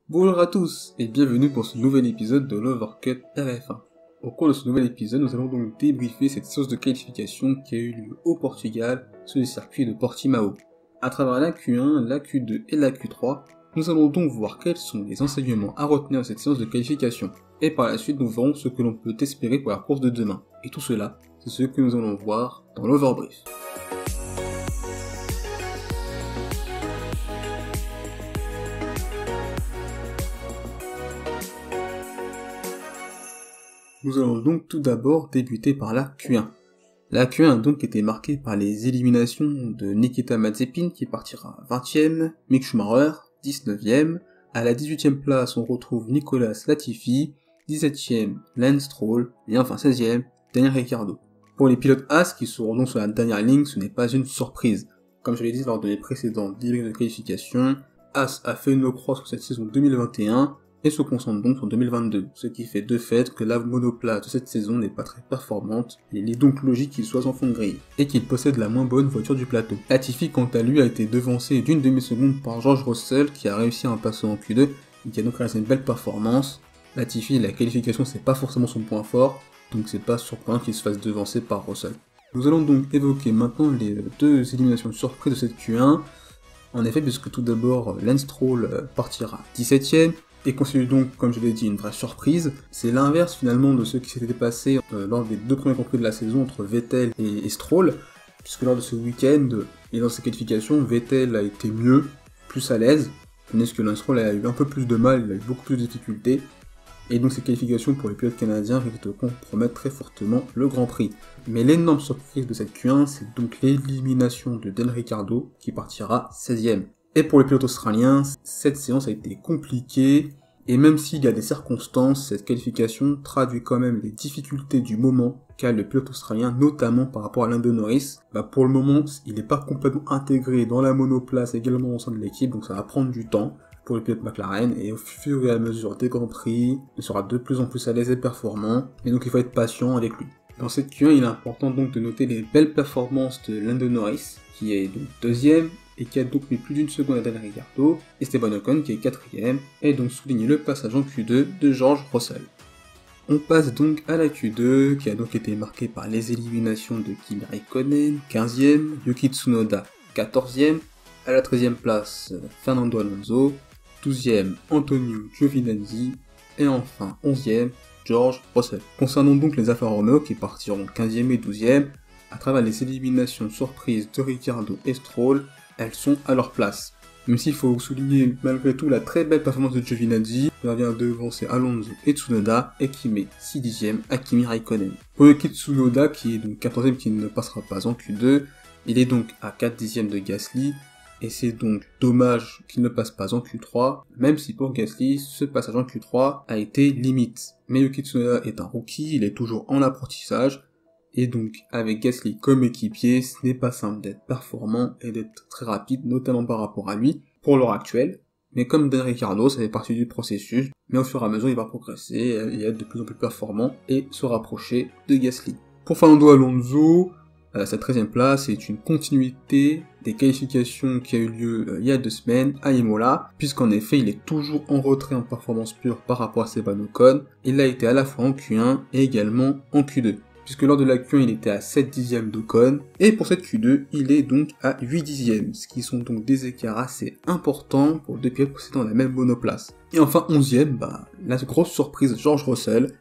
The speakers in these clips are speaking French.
Bonjour à tous et bienvenue pour ce nouvel épisode de l'Overcut RF1. Au cours de ce nouvel épisode, nous allons donc débriefer cette séance de qualification qui a eu lieu au Portugal sur le circuit de Portimao. À travers la Q1, la Q2 et la Q3, nous allons donc voir quels sont les enseignements à retenir de cette séance de qualification. Et par la suite, nous verrons ce que l'on peut espérer pour la course de demain. Et tout cela, c'est ce que nous allons voir dans l'Overbrief. Nous allons donc tout d'abord débuter par la Q1. La Q1 a donc été marquée par les éliminations de Nikita Mazepin qui partira 20ème, Mick Schumacher 19ème, à la 18ème place on retrouve Nicolas Latifi, 17ème Lance Stroll et enfin 16ème Daniel Ricciardo. Pour les pilotes As qui seront donc sur la dernière ligne, ce n'est pas une surprise. Comme je l'ai dit lors de mes précédentes débriefs de qualification, As a fait une croix sur cette saison 2021 et se concentre donc sur 2022, ce qui fait de fait que la monoplace de cette saison n'est pas très performante, et il est donc logique qu'il soit en fond de grille, et qu'il possède la moins bonne voiture du plateau. Latifi quant à lui a été devancé d'une demi-seconde par George Russell qui a réussi à en passer en Q2, et qui a donc réalisé une belle performance. Latifi, la qualification c'est pas forcément son point fort, donc c'est pas surprenant qu'il se fasse devancer par Russell. Nous allons donc évoquer maintenant les deux éliminations surprises de cette Q1, en effet puisque tout d'abord Lance Stroll partira 17ème, et constitue donc, comme je l'ai dit, une vraie surprise. C'est l'inverse finalement de ce qui s'était passé lors des deux premiers Grands Prix de la saison entre Vettel et Stroll, puisque lors de ce week-end et dans ses qualifications, Vettel a été mieux, plus à l'aise, tandis que Lance Stroll a eu un peu plus de mal, il a eu beaucoup plus de difficultés, et donc ces qualifications pour les pilotes canadiens risquent de compromettre très fortement le Grand Prix. Mais l'énorme surprise de cette Q1, c'est donc l'élimination de Daniel Ricciardo, qui partira 16ème. Et pour les pilotes australiens, cette séance a été compliquée, et même s'il y a des circonstances, cette qualification traduit quand même les difficultés du moment qu'a le pilote australien, notamment par rapport à Lando Norris. Pour le moment, il n'est pas complètement intégré dans la monoplace, également au sein de l'équipe, donc ça va prendre du temps pour le pilote McLaren, et au fur et à mesure des Grands Prix, il sera de plus en plus à l'aise et performant, et donc il faut être patient avec lui. Dans cette Q1, il est important donc de noter les belles performances de Lando Norris, qui est donc deuxième, et qui a donc mis plus d'une seconde à Daniel Ricciardo, et Esteban Ocon qui est quatrième, et donc souligner le passage en Q2 de George Russell. On passe donc à la Q2, qui a donc été marquée par les éliminations de Kimi Raikkonen, 15ème, Yuki Tsunoda, 14ème, à la 13ème place, Fernando Alonso, 12ème, Antonio Giovinazzi, et enfin 11ème, George Russell. Concernant donc les Alfa Romeo qui partiront 15ème et 12ème, à travers les éliminations surprises de Ricciardo et Stroll, elles sont à leur place. Même s'il faut souligner malgré tout la très belle performance de Giovinazzi, qui vient devancer Alonso et Tsunoda, et qui met 6 dixièmes à Kimi Raikkonen. Pour Yuki Tsunoda, qui est donc 14ème qui ne passera pas en Q2, il est donc à 4 dixièmes de Gasly, et c'est donc dommage qu'il ne passe pas en Q3, même si pour Gasly, ce passage en Q3 a été limite. Mais Yuki Tsunoda est un rookie, il est toujours en apprentissage, et donc, avec Gasly comme équipier, ce n'est pas simple d'être performant et d'être très rapide, notamment par rapport à lui, pour l'heure actuelle. Mais comme Daniel Ricciardo, ça fait partie du processus, mais au fur et à mesure, il va progresser et être de plus en plus performant et se rapprocher de Gasly. Pour Fernando Alonso, sa 13ème place est une continuité des qualifications qui a eu lieu il y a 2 semaines à Imola, puisqu'en effet, il est toujours en retrait en performance pure par rapport à Esteban Ocon. Il a été à la fois en Q1 et également en Q2. Puisque lors de la Q1, il était à 7 dixièmes d'Ocon, et pour cette Q2, il est donc à 8 dixièmes, ce qui sont donc des écarts assez importants pour deux pilotes possédant la même monoplace. Et enfin 11ème, la grosse surprise George Russell,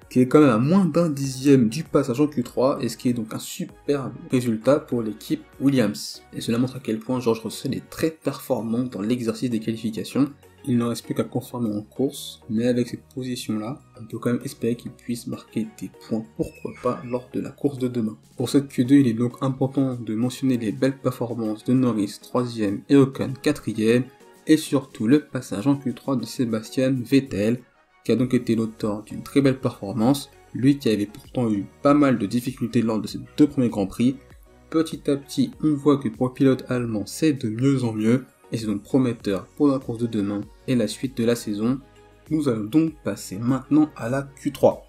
qui est quand même à moins d'un dixième du passage en Q3, et ce qui est donc un superbe résultat pour l'équipe Williams. Et cela montre à quel point George Russell est très performant dans l'exercice des qualifications. Il ne reste plus qu'à confirmer en course, mais avec cette position-là, on peut quand même espérer qu'il puisse marquer des points, pourquoi pas, lors de la course de demain. Pour cette Q2, il est donc important de mentionner les belles performances de Norris 3ème et Ocon 4ème, et surtout le passage en Q3 de Sebastian Vettel, qui a donc été l'auteur d'une très belle performance, lui qui avait pourtant eu pas mal de difficultés lors de ses deux premiers Grands Prix. Petit à petit, on voit que pour le pilote allemand, c'est de mieux en mieux, et c'est donc prometteur pour la course de demain et la suite de la saison. Nous allons donc passer maintenant à la Q3.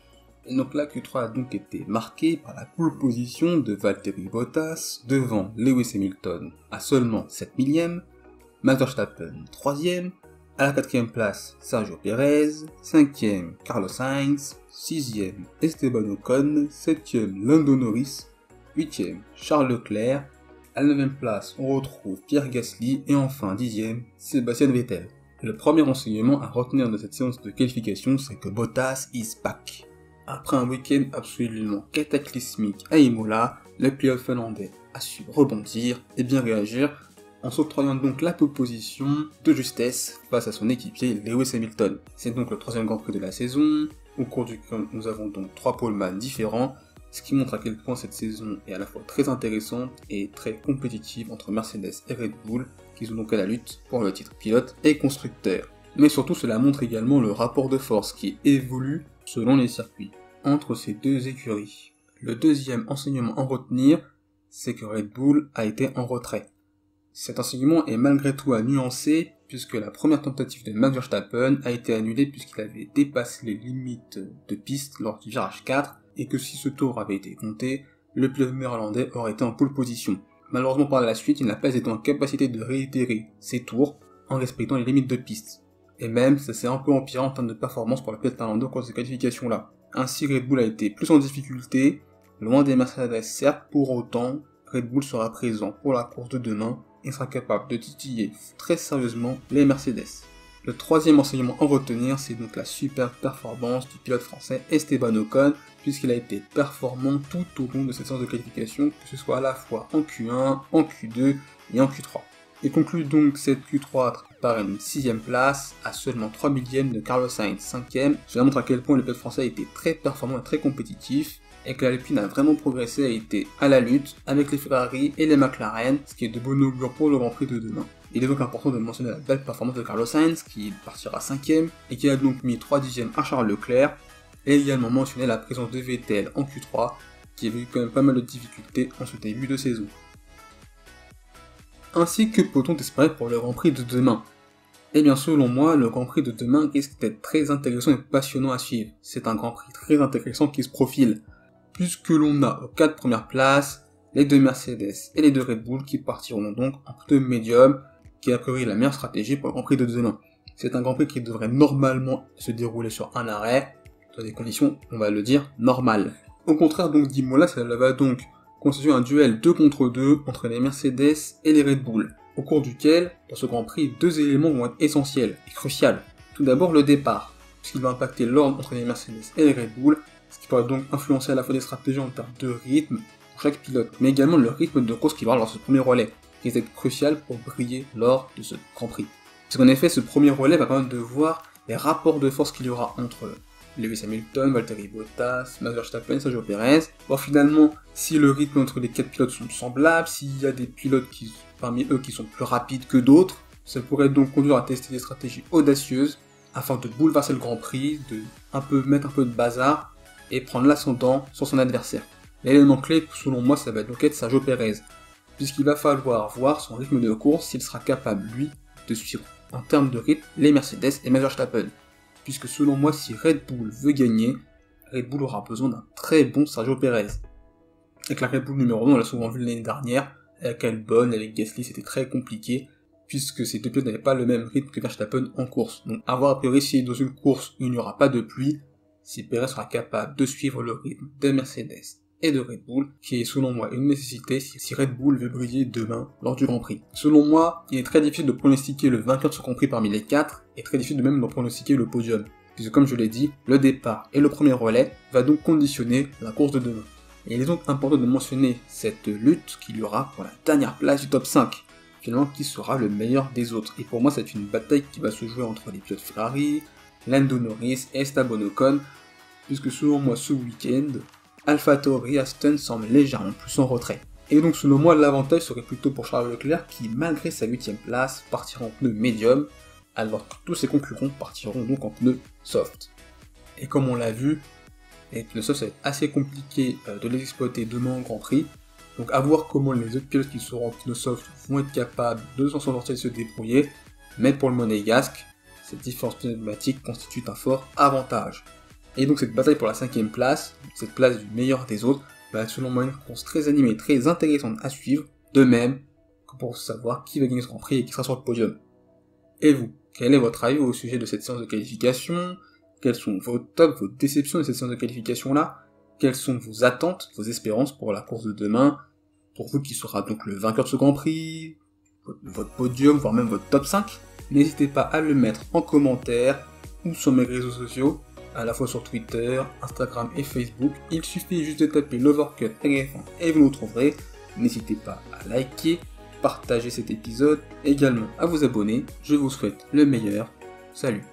Et donc la Q3 a donc été marquée par la pole position de Valtteri Bottas devant Lewis Hamilton à seulement 7 millièmes, Max Verstappen 3ème, À la 4e place, Sergio Pérez, 5e, Carlos Sainz, 6e, Esteban Ocon, 7e, Lando Norris, 8e, Charles Leclerc. À la 9e place, on retrouve Pierre Gasly et enfin 10e, Sébastien Vettel. Le premier enseignement à retenir de cette séance de qualification, c'est que Bottas is back. Après un week-end absolument cataclysmique à Imola, le pilote finlandais a su rebondir et bien réagir en s'octroyant donc la pole position de justesse face à son équipier Lewis Hamilton. C'est donc le 3e Grand Prix de la saison, au cours duquel nous avons donc 3 poleman différents, ce qui montre à quel point cette saison est à la fois très intéressante et très compétitive entre Mercedes et Red Bull, qui sont donc à la lutte pour le titre pilote et constructeur. Mais surtout cela montre également le rapport de force qui évolue selon les circuits entre ces deux écuries. Le deuxième enseignement à retenir, c'est que Red Bull a été en retrait. Cet enseignement est malgré tout à nuancer, puisque la première tentative de Max Verstappen a été annulée puisqu'il avait dépassé les limites de piste lors du virage 4, et que si ce tour avait été compté, le pilote néerlandais aurait été en pole position. Malheureusement par la suite, il n'a pas été en capacité de réitérer ses tours en respectant les limites de piste. Et même, ça s'est un peu empiré en termes de performance pour le pilote néerlandais au cours de ces qualifications-là. Ainsi, Red Bull a été plus en difficulté, loin des Mercedes certes, pour autant, Red Bull sera présent pour la course de demain et sera capable de titiller très sérieusement les Mercedes. Le troisième enseignement à retenir, c'est donc la superbe performance du pilote français Esteban Ocon, puisqu'il a été performant tout au long de cette séance de qualification, que ce soit à la fois en Q1, en Q2 et en Q3. Il conclut donc cette Q3 par une 6e place, à seulement 3 millièmes de Carlos Sainz 5e. Cela montre à quel point le pilote français a été très performant et très compétitif, et que l'Alpine a vraiment progressé, a été à la lutte avec les Ferrari et les McLaren, ce qui est de bon augure pour le Grand Prix de demain. Il est donc important de mentionner la belle performance de Carlos Sainz, qui partira 5e, et qui a donc mis 3 dixièmes à Charles Leclerc, et également mentionner la présence de Vettel en Q3, qui a eu quand même pas mal de difficultés en ce début de saison. Ainsi que peut-on espérer pour le Grand Prix de demain? Eh bien selon moi, le Grand Prix de demain risque d'être très intéressant et passionnant à suivre. C'est un Grand Prix très intéressant qui se profile, puisque l'on a aux 4 premières places les deux Mercedes et les deux Red Bull qui partiront donc en pneu médium, qui est a priori la meilleure stratégie pour le Grand Prix de demain. C'est un Grand Prix qui devrait normalement se dérouler sur un arrêt, dans des conditions, on va le dire, normales. Au contraire donc d'Imola, ça va donc constituer un duel 2 contre 2 entre les Mercedes et les Red Bull, au cours duquel, dans ce Grand Prix, 2 éléments vont être essentiels et cruciaux. Tout d'abord le départ, puisqu'il va impacter l'ordre entre les Mercedes et les Red Bull, ce qui pourrait donc influencer à la fois des stratégies en termes de rythme pour chaque pilote, mais également le rythme de course qu'il va avoir lors de ce premier relais, qui va être crucial pour briller lors de ce Grand Prix. Parce qu'en effet, ce premier relais va permettre de voir les rapports de force qu'il y aura entre Lewis Hamilton, Valtteri Bottas, Max Verstappen, Sergio Pérez, voir finalement si le rythme entre les 4 pilotes sont semblables, s'il y a des pilotes parmi eux qui sont plus rapides que d'autres. Ça pourrait donc conduire à tester des stratégies audacieuses afin de bouleverser le Grand Prix, de mettre un peu de bazar et prendre l'ascendant sur son adversaire. L'élément clé, selon moi, ça va donc être Sergio Pérez, puisqu'il va falloir voir son rythme de course s'il sera capable, lui, de suivre en termes de rythme les Mercedes et Max Verstappen. Puisque selon moi, si Red Bull veut gagner, Red Bull aura besoin d'un très bon Sergio Pérez. Avec la Red Bull numéro 1, on l'a souvent vu l'année dernière, avec Albon, avec Gasly, c'était très compliqué, puisque ces deux pilotes n'avaient pas le même rythme que Verstappen en course. Donc à voir a priori si dans une course où il n'y aura pas de pluie, si Pérez sera capable de suivre le rythme des Mercedes et de Red Bull, qui est selon moi une nécessité si Red Bull veut briller demain lors du Grand Prix. Selon moi, il est très difficile de pronostiquer le vainqueur de ce Grand Prix parmi les 4, et très difficile de même de pronostiquer le podium, puisque comme je l'ai dit, le départ et le premier relais va donc conditionner la course de demain. Et il est donc important de mentionner cette lutte qu'il y aura pour la dernière place du top 5, finalement qui sera le meilleur des autres. Et pour moi, c'est une bataille qui va se jouer entre les pilotes Ferrari, Lando Norris et Esteban Ocon, puisque selon moi ce week-end, AlphaTauri et Aston semblent légèrement plus en retrait. Et donc selon moi l'avantage serait plutôt pour Charles Leclerc qui malgré sa 8ème place partira en pneu médium, alors que tous ses concurrents partiront donc en pneu soft. Et comme on l'a vu, les pneus soft ça va être assez compliqué de les exploiter demain en Grand Prix, donc à voir comment les autres pilotes qui seront en pneu soft vont être capables de s'en sortir et de se débrouiller, mais pour le monégasque, cette différence pneumatique constitue un fort avantage. Et donc cette bataille pour la 5ème place, cette place du meilleur des autres, va être selon moi une course très animée, très intéressante à suivre, de même que pour savoir qui va gagner ce Grand Prix et qui sera sur le podium. Et vous, quel est votre avis au sujet de cette séance de qualification? Quels sont vos tops, vos déceptions de cette séance de qualification-là? Quelles sont vos attentes, vos espérances pour la course de demain? Pour vous qui sera donc le vainqueur de ce Grand Prix, votre podium, voire même votre top 5? N'hésitez pas à le mettre en commentaire ou sur mes réseaux sociaux, à la fois sur Twitter, Instagram et Facebook. Il suffit juste de taper l'Overcut LF1 et vous nous trouverez. N'hésitez pas à liker, partager cet épisode, également à vous abonner. Je vous souhaite le meilleur. Salut!